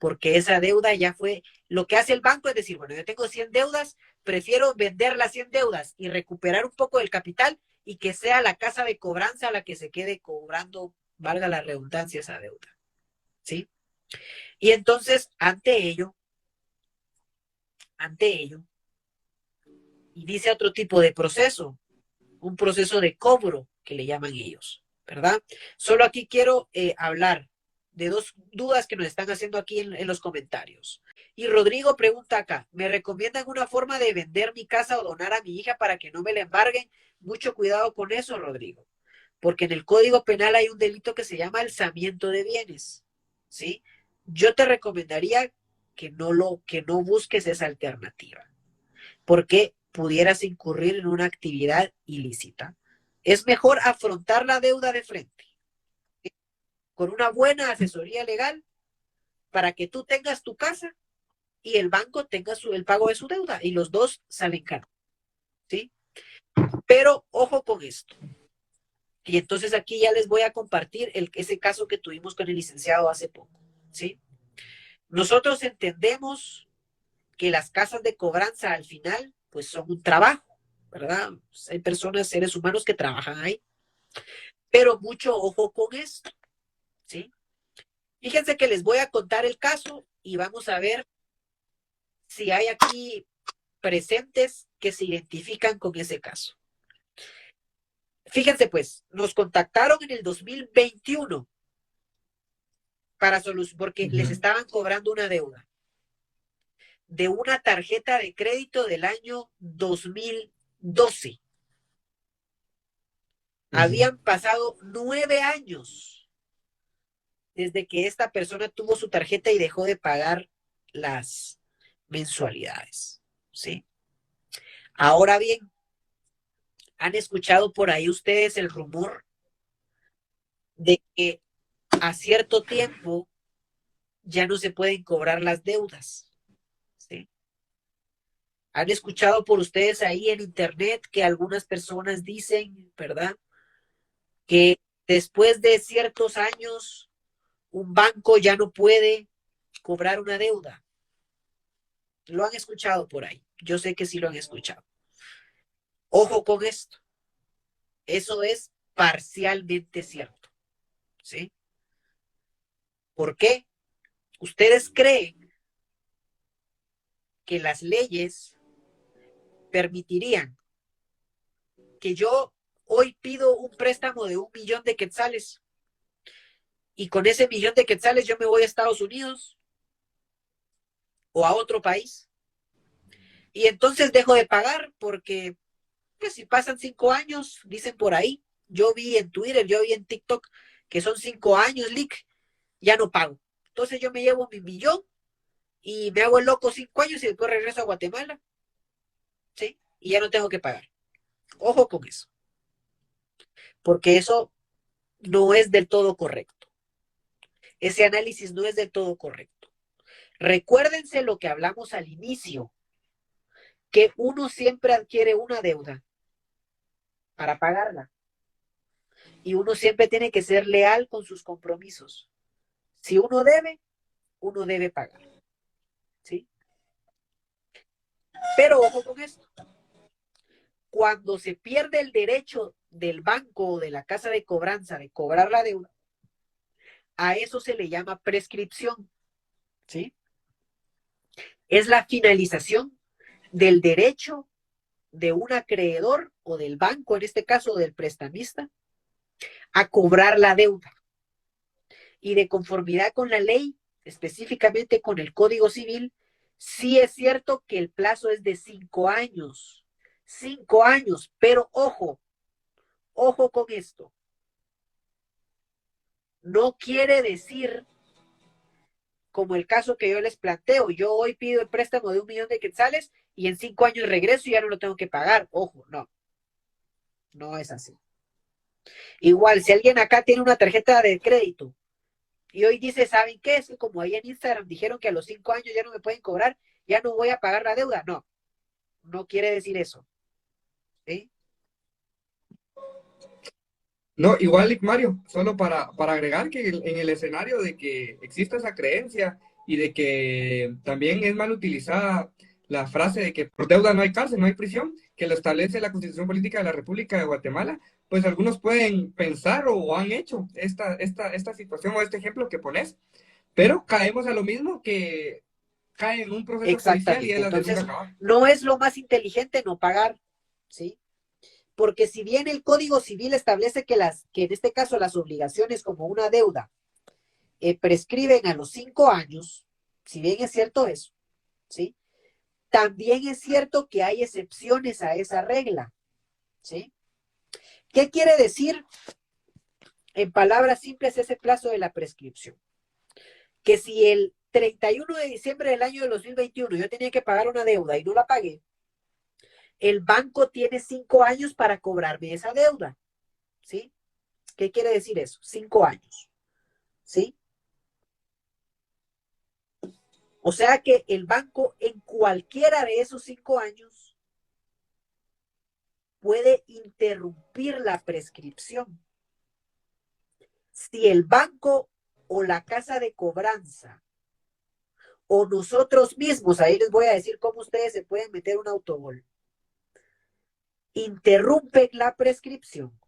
[SPEAKER 2] porque esa deuda ya fue, lo que hace el banco es decir, bueno, yo tengo 100 deudas, prefiero vender las 100 deudas y recuperar un poco del capital y que sea la casa de cobranza la que se quede cobrando, valga la redundancia, esa deuda, ¿sí? Y entonces, ante ello, inicia otro tipo de proceso, un proceso de cobro que le llaman ellos, ¿verdad? Solo aquí quiero hablar de dos dudas que nos están haciendo aquí en los comentarios. Y Rodrigo pregunta acá, ¿me recomiendan una forma de vender mi casa o donar a mi hija para que no me la embarguen? Mucho cuidado con eso, Rodrigo, porque en el Código Penal hay un delito que se llama alzamiento de bienes, ¿sí? Yo te recomendaría que no busques esa alternativa, porque pudieras incurrir en una actividad ilícita. Es mejor afrontar la deuda de frente, ¿sí? Con una buena asesoría legal para que tú tengas tu casa y el banco tenga el pago de su deuda y los dos salen caros, ¿sí? Pero ojo con esto. Y entonces aquí ya les voy a compartir ese caso que tuvimos con el licenciado hace poco, ¿sí? Nosotros entendemos que las casas de cobranza al final pues son un trabajo, ¿verdad? Pues hay personas, seres humanos que trabajan ahí, pero mucho ojo con esto, ¿sí? Fíjense que les voy a contar el caso y vamos a ver si hay aquí presentes que se identifican con ese caso. Fíjense pues, nos contactaron en el 2021 porque les estaban cobrando una deuda de una tarjeta de crédito del año 2012. Habían pasado 9 años desde que esta persona tuvo su tarjeta y dejó de pagar las mensualidades, ¿sí? Ahora bien, ¿han escuchado por ahí ustedes el rumor de que a cierto tiempo ya no se pueden cobrar las deudas? ¿Sí? ¿Han escuchado por ustedes ahí en internet que algunas personas dicen, ¿verdad? Que después de ciertos años un banco ya no puede cobrar una deuda. Lo han escuchado por ahí. Yo sé que sí lo han escuchado. Ojo con esto. Eso es parcialmente cierto. ¿Sí? ¿Por qué? ¿Ustedes creen que las leyes permitirían que yo hoy pido un préstamo de 1 millón de quetzales y con ese 1 millón de quetzales yo me voy a Estados Unidos o a otro país y entonces dejo de pagar porque pues si pasan 5 años, dicen por ahí, yo vi en Twitter, yo vi en TikTok que son 5 años, leak, ya no pago. Entonces yo me llevo mi millón y me hago el loco 5 años y después regreso a Guatemala, ¿sí? Y ya no tengo que pagar. Ojo con eso, porque eso no es del todo correcto. Ese análisis no es del todo correcto. Recuérdense lo que hablamos al inicio, que uno siempre adquiere una deuda para pagarla y uno siempre tiene que ser leal con sus compromisos. Si uno debe pagar, ¿sí? Pero ojo con esto, cuando se pierde el derecho del banco o de la casa de cobranza de cobrar la deuda, a eso se le llama prescripción, ¿sí? Es la finalización del derecho de un acreedor o del banco, en este caso del prestamista, a cobrar la deuda. Y de conformidad con la ley, específicamente con el Código Civil, sí es cierto que el plazo es de 5 años. 5 años, pero ojo con esto. No quiere decir, como el caso que yo les planteo, yo hoy pido el préstamo de 1 millón de quetzales y en 5 años regreso y ya no lo tengo que pagar. Ojo, no, no es así. Igual, si alguien acá tiene una tarjeta de crédito y hoy dice, ¿saben qué? Es que como ahí en Instagram dijeron que a los 5 años ya no me pueden cobrar, ya no voy a pagar la deuda. No, no quiere decir eso. ¿Sí?
[SPEAKER 1] No, igual, Mario, solo para agregar que en el escenario de que exista esa creencia y de que también es mal utilizada la frase de que por deuda no hay cárcel, no hay prisión, que lo establece la Constitución Política de la República de Guatemala. Pues algunos pueden pensar o han hecho esta situación o este ejemplo que pones, pero caemos a lo mismo que cae en un proceso judicial y es
[SPEAKER 2] Exactamente.
[SPEAKER 1] la de nunca
[SPEAKER 2] Entonces,
[SPEAKER 1] acabar.
[SPEAKER 2] no es lo más inteligente no pagar, ¿sí? Porque si bien el Código Civil establece que en este caso las obligaciones como una deuda prescriben a los 5 años, si bien es cierto eso, ¿sí? También es cierto que hay excepciones a esa regla, ¿sí? ¿Qué quiere decir en palabras simples ese plazo de la prescripción? Que si el 31 de diciembre del año de 2021 yo tenía que pagar una deuda y no la pagué, el banco tiene 5 años para cobrarme esa deuda, ¿sí? ¿Qué quiere decir eso? 5 años, ¿sí? O sea que el banco en cualquiera de esos 5 años puede interrumpir la prescripción. Si el banco o la casa de cobranza o nosotros mismos, ahí les voy a decir cómo ustedes se pueden meter un autogol, interrumpen la prescripción,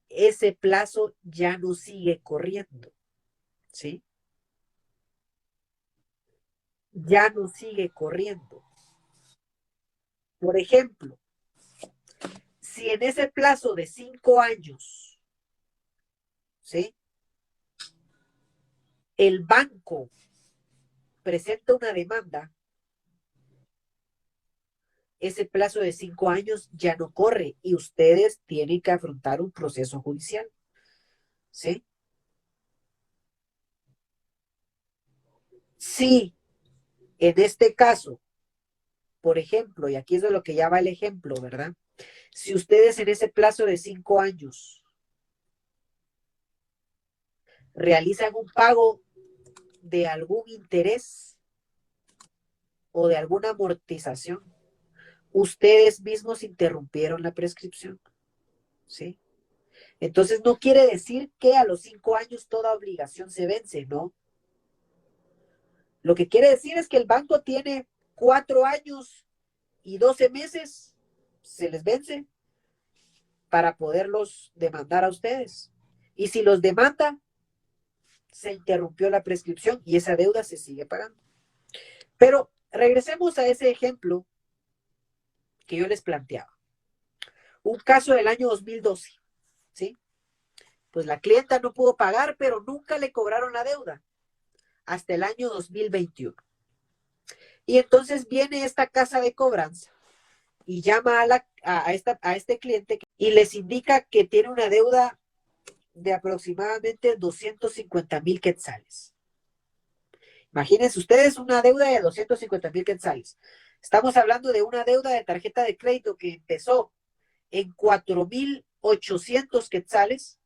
[SPEAKER 2] ese plazo ya no sigue corriendo, ¿sí? Ya no sigue corriendo. Por ejemplo, si en ese plazo de 5 años, ¿sí? El banco presenta una demanda, ese plazo de 5 años ya no corre y ustedes tienen que afrontar un proceso judicial, ¿sí? Si en este caso, por ejemplo, y aquí es de lo que ya va el ejemplo, ¿verdad? Si ustedes en ese plazo de 5 años realizan un pago de algún interés o de alguna amortización, ustedes mismos interrumpieron la prescripción, ¿sí? Entonces no quiere decir que a los 5 años toda obligación se vence, ¿no? Lo que quiere decir es que el banco tiene 4 años y 12 meses, se les vence para poderlos demandar a ustedes. Y si los demanda, se interrumpió la prescripción y esa deuda se sigue pagando. Pero regresemos a ese ejemplo que yo les planteaba. Un caso del año 2012, ¿sí? Pues la clienta no pudo pagar, pero nunca le cobraron la deuda hasta el año 2021. Y entonces viene esta casa de cobranza y llama a este cliente y les indica que tiene una deuda de aproximadamente 250,000 quetzales. Imagínense ustedes una deuda de 250,000 quetzales. Estamos hablando de una deuda de tarjeta de crédito que empezó en 4,800 quetzales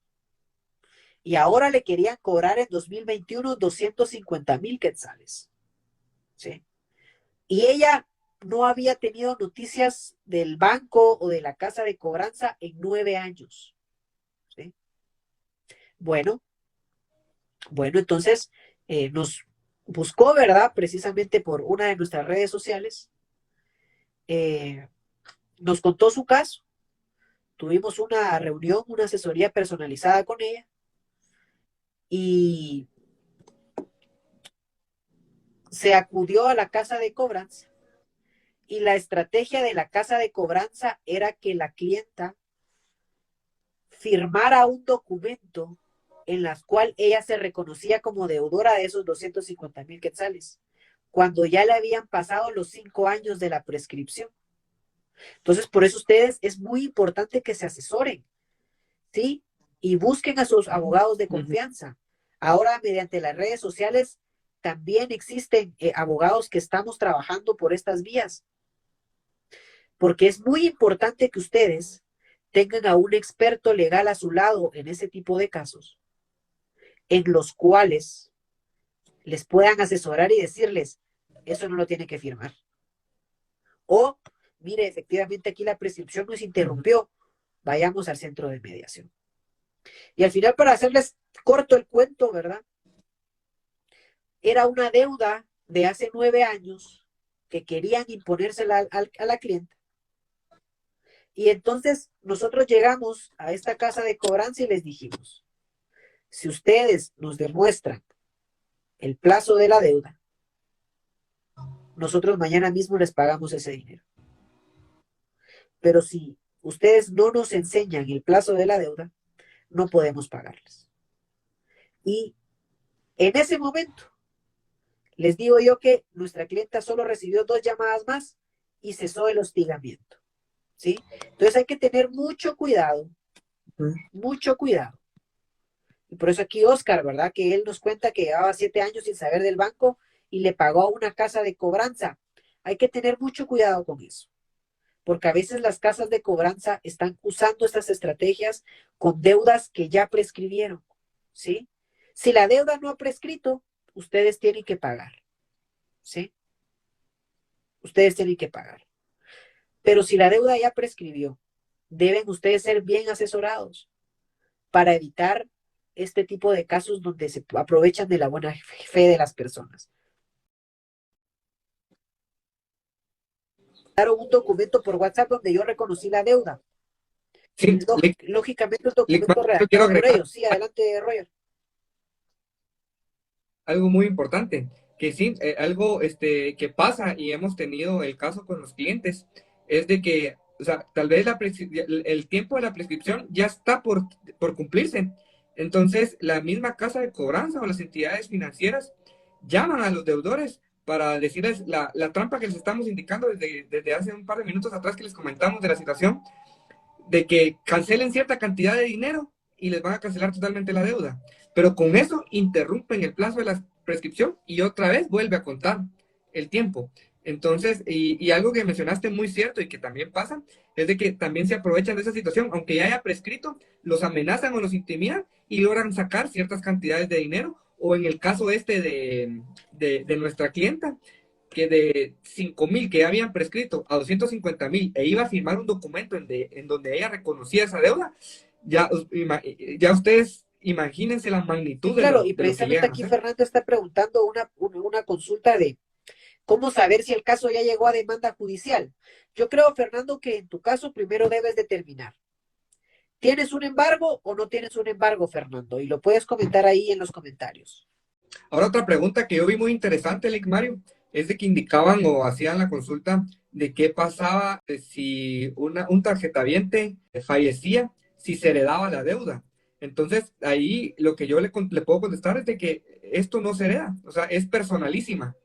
[SPEAKER 2] y ahora le querían cobrar en 2021 250,000 quetzales. ¿Sí? Y ella no había tenido noticias del banco o de la casa de cobranza en 9 años. ¿Sí? Bueno, entonces nos buscó, ¿verdad? Precisamente por una de nuestras redes sociales. Nos contó su caso. Tuvimos una reunión, una asesoría personalizada con ella y se acudió a la casa de cobranza. Y la estrategia de la casa de cobranza era que la clienta firmara un documento en la cual ella se reconocía como deudora de esos 250,000 quetzales, cuando ya le habían pasado los 5 años de la prescripción. Entonces, por eso ustedes es muy importante que se asesoren, ¿sí? Y busquen a sus abogados de confianza. Ahora, mediante las redes sociales, también existen abogados que estamos trabajando por estas vías, porque es muy importante que ustedes tengan a un experto legal a su lado en ese tipo de casos, en los cuales les puedan asesorar y decirles, eso no lo tiene que firmar. O, mire, efectivamente aquí la prescripción nos interrumpió, vayamos al centro de mediación. Y al final, para hacerles corto el cuento, ¿verdad? era una deuda de hace 9 años que querían imponérsela a la clienta. Y entonces nosotros llegamos a esta casa de cobranza y les dijimos, si ustedes nos demuestran el plazo de la deuda, nosotros mañana mismo les pagamos ese dinero. Pero si ustedes no nos enseñan el plazo de la deuda, no podemos pagarles. Y en ese momento, les digo yo que nuestra clienta solo recibió 2 llamadas más y cesó el hostigamiento. ¿Sí? Entonces hay que tener mucho cuidado. Y por eso aquí Oscar, ¿verdad? Que él nos cuenta que llevaba 7 años sin saber del banco y le pagó a una casa de cobranza. Hay que tener mucho cuidado con eso, porque a veces las casas de cobranza están usando estas estrategias con deudas que ya prescribieron, ¿sí? Si la deuda no ha prescrito, ustedes tienen que pagar, ¿sí? Ustedes tienen que pagar. Pero si la deuda ya prescribió, deben ustedes ser bien asesorados para evitar este tipo de casos donde se aprovechan de la buena fe de las personas. Mandaron un documento por WhatsApp donde yo reconocí la deuda.
[SPEAKER 1] Sí,
[SPEAKER 2] Lógicamente un
[SPEAKER 1] Lick,
[SPEAKER 2] documento
[SPEAKER 1] yo quiero
[SPEAKER 2] redactado por
[SPEAKER 1] agregar
[SPEAKER 2] ellos. Sí, adelante, Roger.
[SPEAKER 1] algo muy importante, que sí, algo que pasa y hemos tenido el caso con los clientes, es de que, o sea, tal vez el tiempo de la prescripción ya está por cumplirse. Entonces, la misma casa de cobranza o las entidades financieras llaman a los deudores para decirles la trampa que les estamos indicando desde hace un par de minutos atrás que les comentamos de la situación, de que cancelen cierta cantidad de dinero y les van a cancelar totalmente la deuda. Pero con eso interrumpen el plazo de la prescripción y otra vez vuelve a contar el tiempo. Entonces, y algo que mencionaste muy cierto y que también pasa, es de que también se aprovechan de esa situación, aunque ya haya prescrito, los amenazan o los intimidan y logran sacar ciertas cantidades de dinero, o en el caso de nuestra clienta, que de 5,000 que ya habían prescrito a 250,000 e iba a firmar un documento en donde ella reconocía esa deuda, ya, ya ustedes imagínense la magnitud
[SPEAKER 2] Sí, claro, y
[SPEAKER 1] de lo que
[SPEAKER 2] precisamente
[SPEAKER 1] llegan a
[SPEAKER 2] aquí
[SPEAKER 1] hacer.
[SPEAKER 2] Fernando está preguntando una consulta de cómo saber si el caso ya llegó a demanda judicial. Yo creo, Fernando, que en tu caso primero debes determinar, ¿tienes un embargo o no tienes un embargo, Fernando? Y lo puedes comentar ahí en los comentarios.
[SPEAKER 1] Ahora otra pregunta que yo vi muy interesante, Lick Mario, es de que indicaban o hacían la consulta de qué pasaba si un tarjetaviente fallecía, si se heredaba la deuda. Entonces, ahí lo que yo le puedo contestar es de que esto no se hereda, o sea, es personalísima.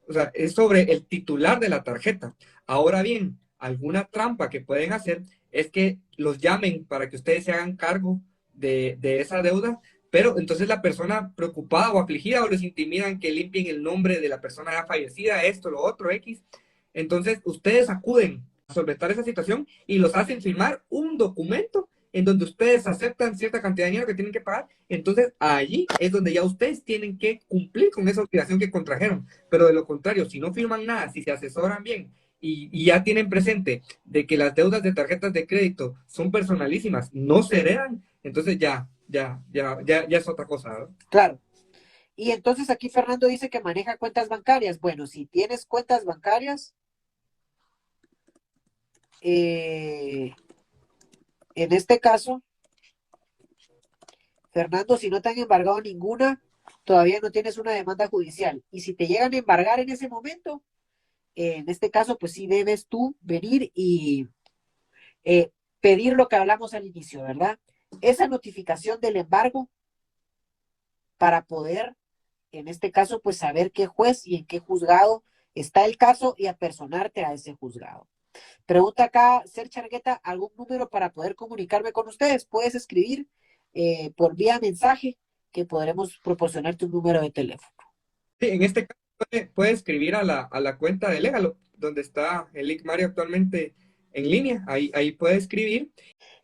[SPEAKER 1] O sea, es sobre el titular de la tarjeta. Ahora bien, alguna trampa que pueden hacer es que los llamen para que ustedes se hagan cargo de esa deuda, pero entonces la persona preocupada o afligida o les intimidan que limpien el nombre de la persona ya fallecida, esto, lo otro, X. Entonces ustedes acuden a solventar esa situación y los hacen firmar un documento en donde ustedes aceptan cierta cantidad de dinero que tienen que pagar. Entonces allí es donde ya ustedes tienen que cumplir con esa obligación que contrajeron. Pero de lo contrario, si no firman nada, si se asesoran bien y ya tienen presente de que las deudas de tarjetas de crédito son personalísimas, no se heredan, entonces ya es otra cosa, ¿no?
[SPEAKER 2] Claro. Y entonces aquí Fernando dice que maneja cuentas bancarias. Bueno, si tienes cuentas bancarias, en este caso, Fernando, si no te han embargado ninguna, todavía no tienes una demanda judicial. Y si te llegan a embargar en ese momento, en este caso, pues sí debes tú venir y eh, pedir lo que hablamos al inicio, ¿verdad? Esa notificación del embargo para poder, en este caso, pues saber qué juez y en qué juzgado está el caso y apersonarte a ese juzgado. Pregunta acá, Ser Chargueta, ¿algún número para poder comunicarme con ustedes? Puedes escribir por vía mensaje que podremos proporcionarte un número de teléfono.
[SPEAKER 1] Sí, en este caso puede escribir a la cuenta de Legalo, donde está el Lick Mario actualmente en línea. Ahí puede escribir.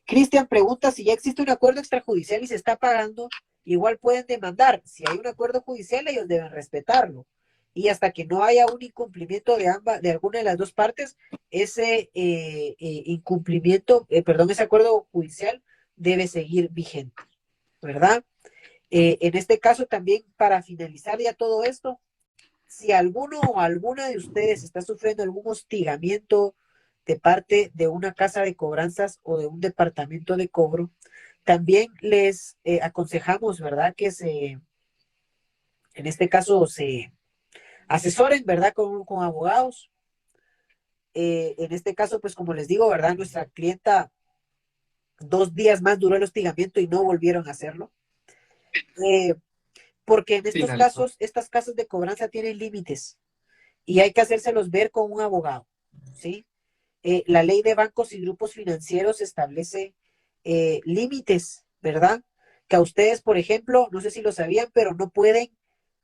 [SPEAKER 2] Cristian pregunta si ya existe un acuerdo extrajudicial y se está pagando, igual pueden demandar. Si hay un acuerdo judicial, ellos deben respetarlo. Y hasta que no haya un incumplimiento de alguna de las dos partes, ese incumplimiento, perdón, ese acuerdo judicial debe seguir vigente, ¿verdad? En este caso también, para finalizar ya todo esto, si alguno o alguna de ustedes está sufriendo algún hostigamiento de parte de una casa de cobranzas o de un departamento de cobro, también les aconsejamos, ¿verdad? En este caso, se asesoren, ¿verdad? Con abogados. En este caso, pues como les digo, ¿verdad? Nuestra clienta 2 días más duró el hostigamiento y no volvieron a hacerlo. Eh, Porque en estos
[SPEAKER 1] Finalizó.
[SPEAKER 2] casos, estas casas de cobranza tienen límites y hay que hacérselos ver con un abogado, ¿sí? La ley de bancos y grupos financieros establece límites, ¿verdad? Que a ustedes, por ejemplo, no sé si lo sabían, pero no pueden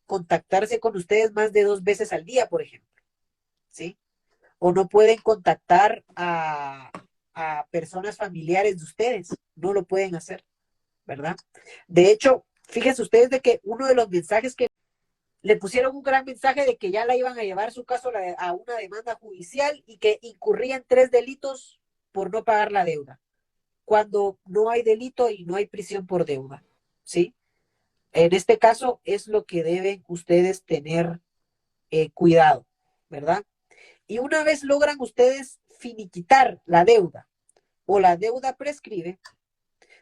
[SPEAKER 2] contactarse con ustedes más de 2 veces al día, por ejemplo, ¿sí? O no pueden contactar a personas familiares de ustedes, no lo pueden hacer, ¿verdad? De hecho, fíjense ustedes de que uno de los mensajes que le pusieron un gran mensaje de que ya la iban a llevar su caso a una demanda judicial y que incurrían 3 delitos por no pagar la deuda, cuando no hay delito y no hay prisión por deuda, ¿sí? En este caso es lo que deben ustedes tener cuidado, ¿verdad? Y una vez logran ustedes finiquitar la deuda o la deuda prescribe,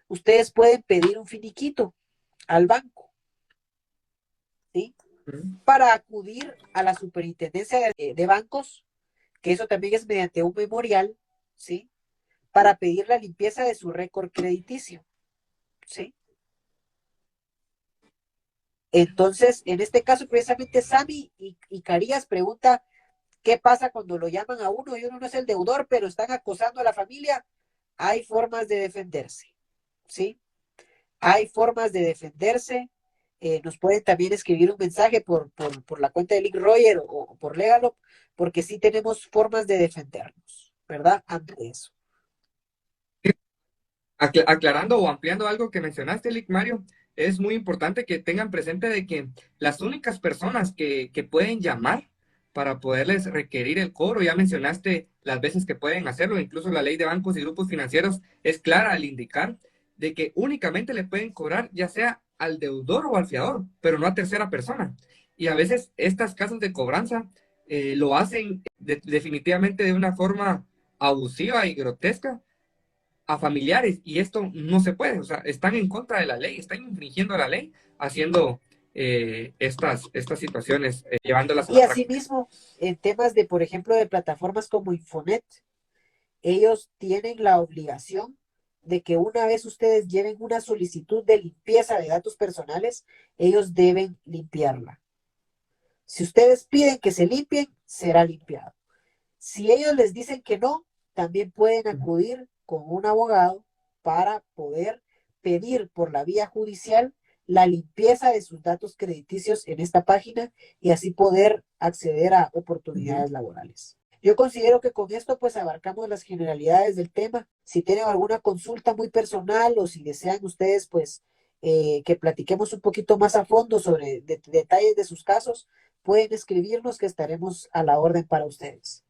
[SPEAKER 2] ustedes pueden pedir un finiquito al banco, ¿sí? Para acudir a la superintendencia de bancos, que eso también es mediante un memorial, ¿sí? Para pedir la limpieza de su récord crediticio, ¿sí? Entonces, en este caso, precisamente Sami y Carías pregunta qué pasa cuando lo llaman a uno y uno no es el deudor, pero están acosando a la familia. Hay formas de defenderse, ¿sí? Hay formas de defenderse. Nos pueden también escribir un mensaje por la cuenta de Lick Roger o por Legalo, porque sí tenemos formas de defendernos, ¿verdad? Ante eso.
[SPEAKER 1] Aclarando o ampliando algo que mencionaste, Lick Mario, es muy importante que tengan presente de que las únicas personas que pueden llamar para poderles requerir el cobro, ya mencionaste las veces que pueden hacerlo, incluso la ley de bancos y grupos financieros es clara al indicar de que únicamente le pueden cobrar ya sea al deudor o al fiador, pero no a tercera persona. Y a veces estas casas de cobranza lo hacen definitivamente de una forma abusiva y grotesca a familiares y esto no se puede, o sea, están en contra de la ley, están infringiendo la ley, haciendo estas situaciones, llevándolas a
[SPEAKER 2] Y
[SPEAKER 1] la práctica.
[SPEAKER 2] asimismo, en temas de, por ejemplo, de plataformas como Infonet, ellos tienen la obligación de que una vez ustedes lleven una solicitud de limpieza de datos personales, ellos deben limpiarla. Si ustedes piden que se limpien, será limpiado. Si ellos les dicen que no, también pueden acudir con un abogado para poder pedir por la vía judicial la limpieza de sus datos crediticios en esta página y así poder acceder a oportunidades laborales. Yo considero que con esto pues abarcamos las generalidades del tema. Si tienen alguna consulta muy personal o si desean ustedes pues que platiquemos un poquito más a fondo sobre detalles de sus casos, pueden escribirnos que estaremos a la orden para ustedes.